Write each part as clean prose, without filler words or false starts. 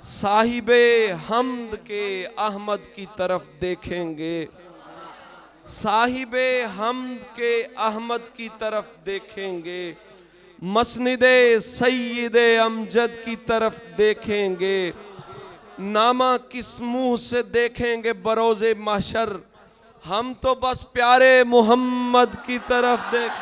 साहिबे हमद के अहमद की तरफ देखेंगे, साहिबे हमद के अहमद की तरफ देखेंगे, मस्निदे सैयदे अमजद की तरफ देखेंगे, नामा किस मुंह से देखेंगे बरोज़े महशर, हम तो बस प्यारे मोहम्मद की तरफ देख।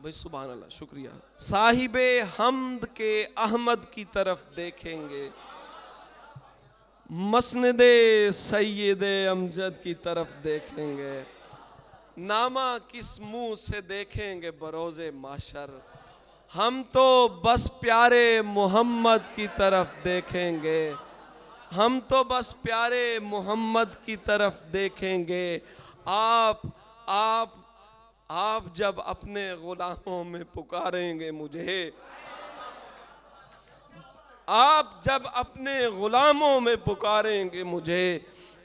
भाई सुभान अल्लाह, शुक्रिया। साहिबे हमद के अहमद की तरफ देखेंगे, मस्निदे सैयदे अमजद की तरफ देखेंगे, नामा किस मुंह से देखेंगे बरोज़े माशर, हम तो बस प्यारे मोहम्मद की तरफ देखेंगे, हम तो बस प्यारे मोहम्मद की तरफ देखेंगे। आप जब अपने गुलामों में पुकारेंगे मुझे, आप जब अपने गुलामों में पुकारेंगे मुझे,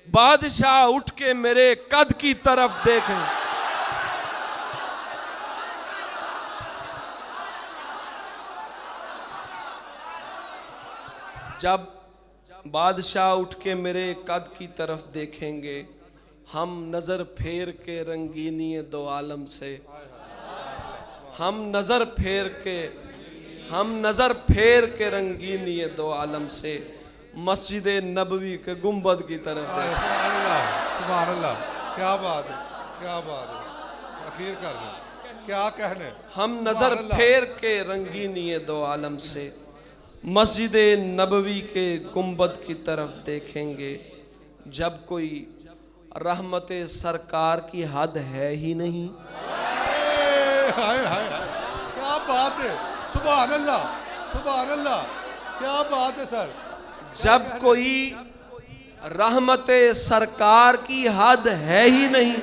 बादशाह उठ के मेरे कद की तरफ देखें। जब बादशाह उठ के मेरे कद की तरफ देखेंगे, हम नजर फेर के रंगीनी दो आलम से, हम नजर फेर के रंगीनी दो आलम से मस्जिद नबवी के गुंबद की तरफ सुभान अल्लाह, क्या बात है, क्या बात है, अखीर कर दो, क्या कहने। हम नजर फेर के रंगीनी दो आलम से मस्जिद नबवी के गुंबद की तरफ देखेंगे, जब कोई रहमत सरकार की हद है ही नहीं। हाय हाय, क्या बात है, सुभान अल्लाह, सुभान अल्लाह, क्या बात है सर। जब कोई रहमत सरकार की हद है ही नहीं,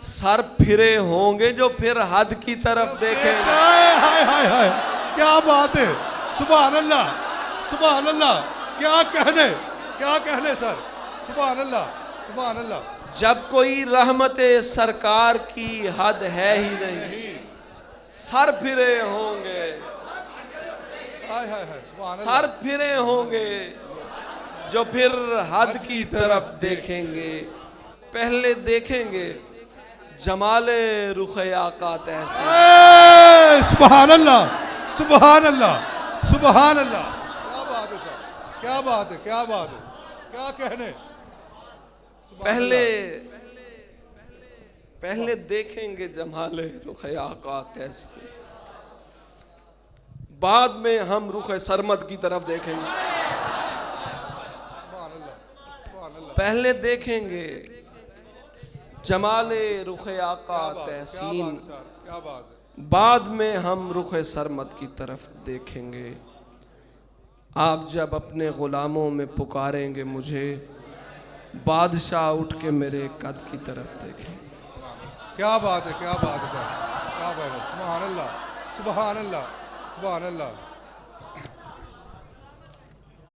सर फिरे होंगे जो फिर हद की तरफ देखेंगे। हाय हाय हाय, क्या बात है, सुभान अल्लाह, सुभान अल्लाह, क्या कहने सर, सुभान अल्लाह, सुभान अल्लाह। जब कोई रहमत सरकार की हद है ही नहीं, सर फिरे होंगे, हाय हाय हाय, सुभान अल्लाह, सर फिरे होंगे जो फिर हद की तरफ देखेंगे। पहले देखेंगे जमाले रुखे आका तहसीन। सुभान अल्लाह, सुभान अल्लाह, सुभान अल्लाह, क्या बात है सर, क्या बात है, क्या बात है, क्या कहने। पहले देखेंगे जमाले रुखे आका तहसीन, बाद में हम रुखे सरमद की तरफ देखेंगे। पहले देखेंगे जमाले रुखे आका तहसीन, बाद में हम रुखे सरमद की तरफ देखेंगे। आप जब अपने गुलामों में पुकारेंगे मुझे, बादशाह उठ के मेरे कद की तरफ देखेंगे। क्या बात है, क्या बात है सर, क्या बात है, सुभान अल्लाह, सुभान अल्लाह, सुभान अल्लाह।